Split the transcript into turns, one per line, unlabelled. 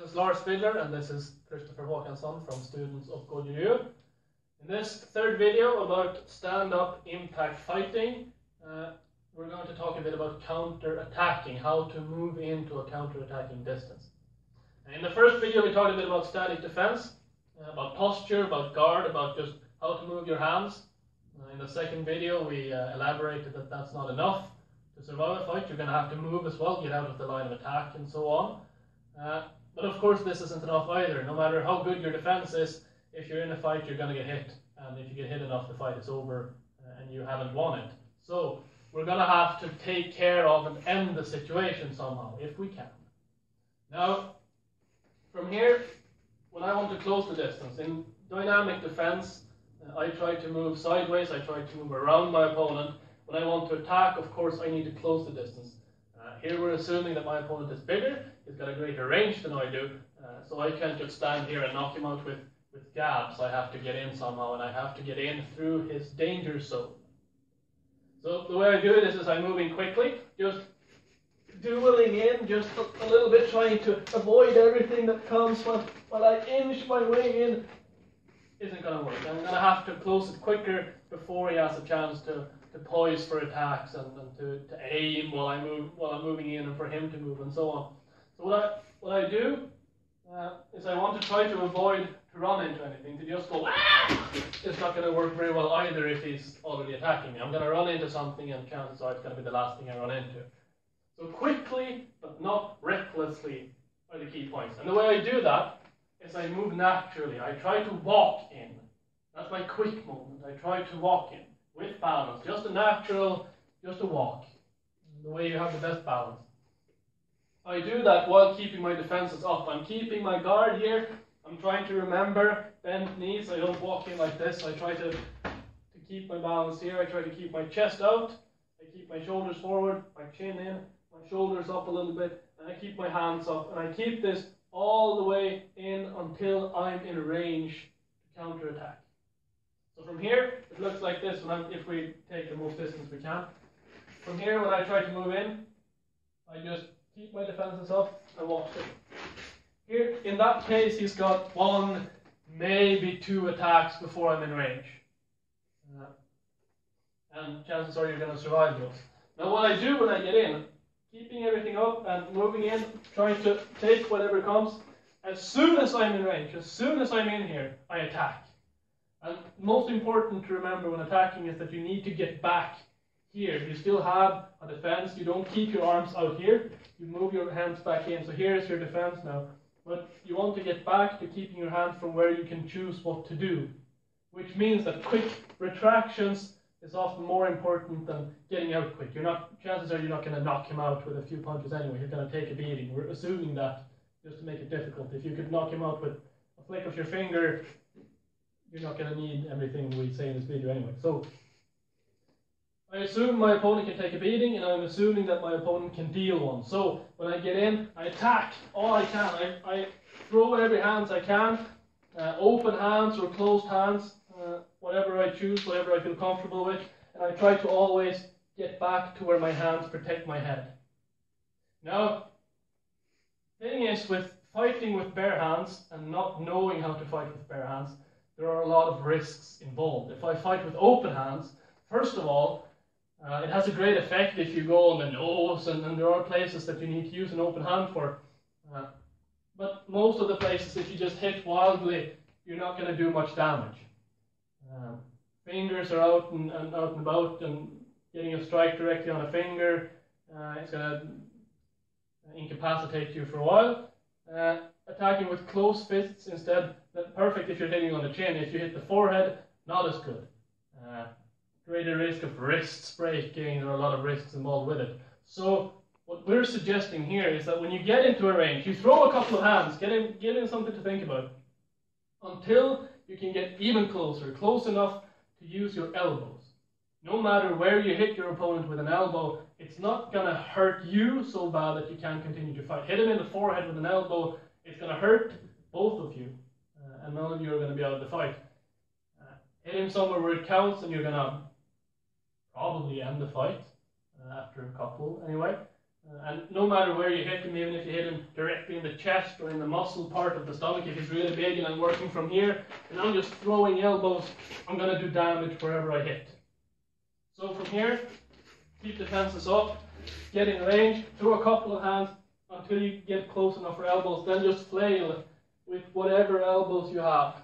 This is Lars Spindler and this is Christopher Håkansson from Students of GoJudo. In this third video about stand-up impact fighting, we're going to talk a bit about counter-attacking, how to move into a counter-attacking distance. In the first video we talked a bit about static defense, about posture, about guard, about just how to move your hands. In the second video we elaborated that that's not enough to survive a fight. You're going to have to move as well, get out of the line of attack and so on. But of course this isn't enough either. No matter how good your defense is, if you're in a fight you're going to get hit. And if you get hit enough, the fight is over and you haven't won it. So we're going to have to take care of and end the situation somehow, if we can. Now, from here, when I want to close the distance, in dynamic defense, I try to move sideways, I try to move around my opponent. When I want to attack, of course, I need to close the distance. Here we're assuming that my opponent is bigger, he's got a greater range than I do, so I can't just stand here and knock him out with jabs. I have to get in somehow, and I have to get in through his danger zone. So the way I do this is I'm moving quickly, just dueling in, just a little bit, trying to avoid everything that comes while I inch my way in. Isn't going to work. I'm going to have to close it quicker before he has a chance to poise for attacks and to aim while I'm moving in, and for him to move and so on. So what I do is I want to try to avoid to run into anything, to just go it's not going to work very well either if he's already attacking me. I'm going to run into something and chances are it's going to be the last thing I run into. So quickly but not recklessly are the key points. And the way I do that is I move naturally. I try to walk in. That's my quick movement. I try to walk in with balance. Just a natural, just a walk. The way you have the best balance. I do that while keeping my defenses up. I'm keeping my guard here. I'm trying to remember bent knees. I don't walk in like this. I try to keep my balance here. I try to keep my chest out. I keep my shoulders forward, my chin in, my shoulders up a little bit, and I keep my hands up. And I keep this all the way in until I'm in range to counterattack. So from here, it looks like this if we take the most distance we can. From here, when I try to move in, I just keep my defenses up and walk in. Here, in that case, he's got one, maybe two attacks before I'm in range. And chances are you're going to survive those. Now what I do when I get in, keeping everything up and moving in, trying to take whatever comes, as soon as I'm in range, as soon as I'm in here, I attack. And most important to remember when attacking is that you need to get back here. You still have a defense. You don't keep your arms out here. You move your hands back in. So here is your defense now. But you want to get back to keeping your hands from where you can choose what to do. Which means that quick retractions is often more important than getting out quick. Chances are you're not going to knock him out with a few punches anyway. You're going to take a beating. We're assuming that just to make it difficult. If you could knock him out with a flick of your finger, you're not going to need everything we say in this video anyway. So I assume my opponent can take a beating, and I'm assuming that my opponent can deal one. So when I get in, I attack all I can. I throw whatever hands I can, open hands or closed hands, whatever I choose, whatever I feel comfortable with, and I try to always get back to where my hands protect my head. Now, the thing is, with fighting with bare hands and not knowing how to fight with bare hands, there are a lot of risks involved. If I fight with open hands, first of all, it has a great effect if you go on the nose, and there are places that you need to use an open hand for. But most of the places, if you just hit wildly, you're not going to do much damage. Fingers are out and about, and getting a strike directly on a finger, it's going to incapacitate you for a while. Attacking with closed fists instead, that's perfect if you're hitting on the chin. If you hit the forehead, not as good. Greater risk of wrists breaking. There are a lot of risks involved with it. So what we're suggesting here is that when you get into a range, you throw a couple of hands, give him something to think about, until you can get even closer, close enough to use your elbows. No matter where you hit your opponent with an elbow, it's not going to hurt you so bad that you can't continue to fight. Hit him in the forehead with an elbow, it's going to hurt both of you, and none of you are going to be out of the fight. Hit him somewhere where it counts, and you're going to probably end the fight, after a couple anyway. And no matter where you hit him, even if you hit him directly in the chest or in the muscle part of the stomach, if he's really big and I'm working from here and I'm just throwing elbows, I'm going to do damage wherever I hit. So from here, keep the fences up, get in range, throw a couple of hands until you get close enough for elbows, then just flail with whatever elbows you have.